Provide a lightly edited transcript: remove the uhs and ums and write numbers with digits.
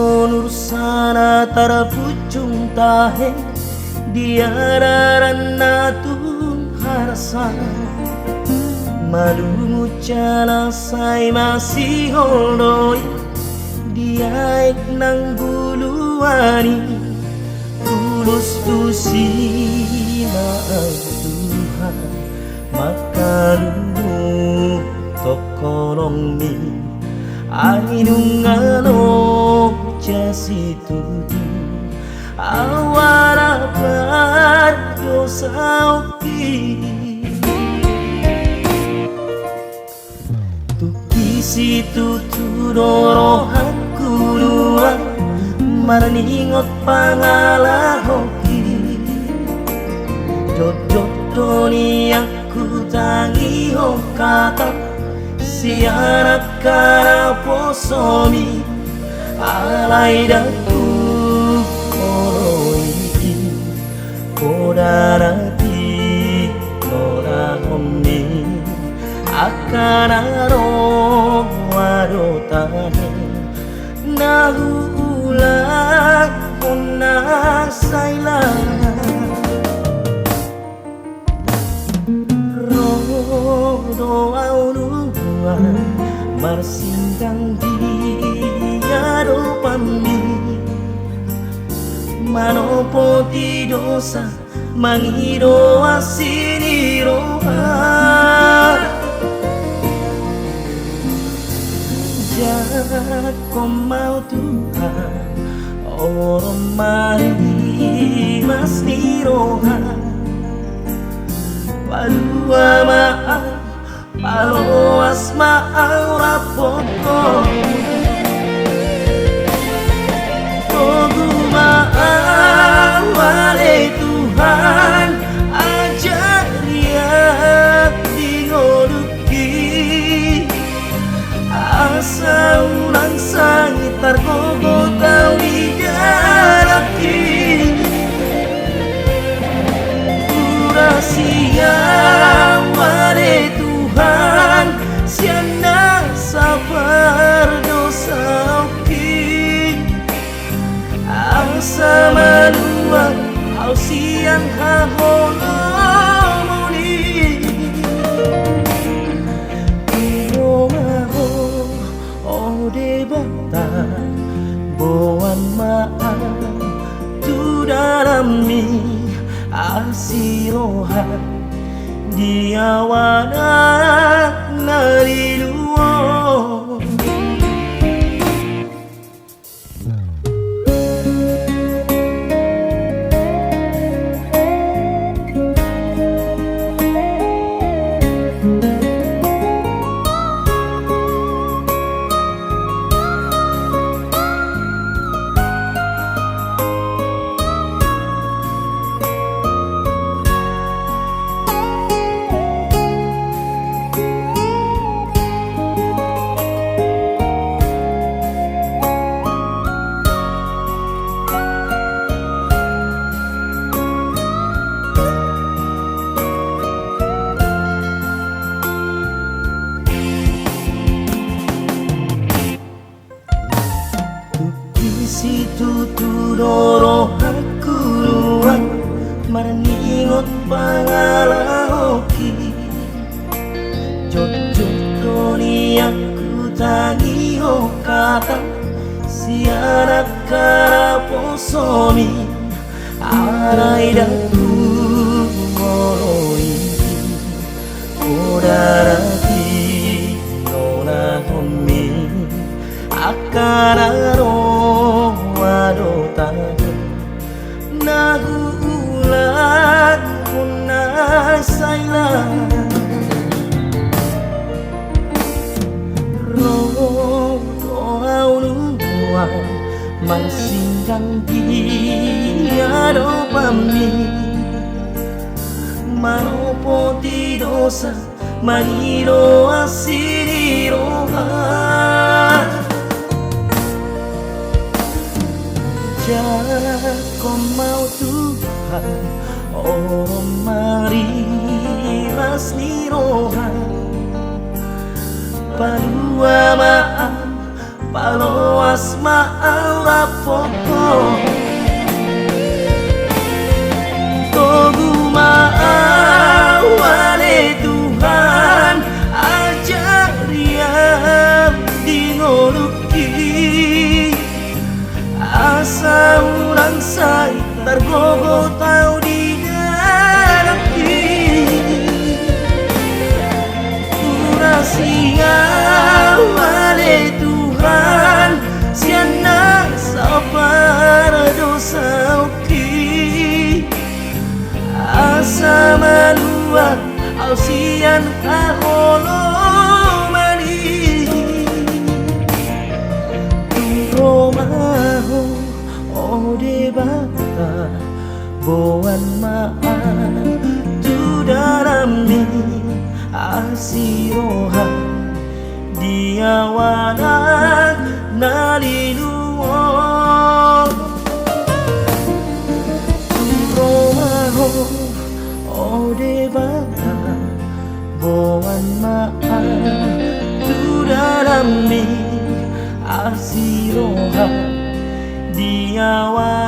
nur sana terpucung tahe diararana tun harasa malu cala say masih holdoi dia ek nang buluani tulus tusi maaf Tuhan makalu tokolong mi ainungano jasi tudu awara berdosa uki tuki situ tudoro aku dua marningot pangalah hoki jodoh ni aku tangi hokata siarat kara posomi alai datu koroi kodarati korahoni akanaro wadotane nahula kona saila marsinggang dia dopami manopo ti dosa mangido asini roha jahat kau mau Tuhan orang mari mas ni roha palua maaf paloas maaf poko Togu maaf wale Tuhan ajar dia tingoluki asa ulang sangitar koko kau dijaraki Urasia wale Tuhan sianda sabar dosa uki angsa manua au siang hahono moni iromaho ode bata boan maaf tu darami asirohan dia wana nariluo situ tudoro aku ruang marningot pangalah hoki jodoh ni aku tangi hokata siarak kara posomi arai daku ngoroi kodarati nona homi akanaro wadotane nagulat kuna saila rodo aunua marsinggang dia dopami manopo ti dosa maniro asiri roha jahat kau mau Tuhan orang mari mas ni roha palua maaf paloas maarap pokok Togu maawale Tuhan ajarian dingoluki asa ulang say targogo tau di daraki Urasia wale Tuhan siana sapara dosa uki asa maluat ausian kaholo mani Romaho ode bata boan maan tu darami asiroha dia wana naliluo Romaho ode bata boan maan tu darami asiroha dia wana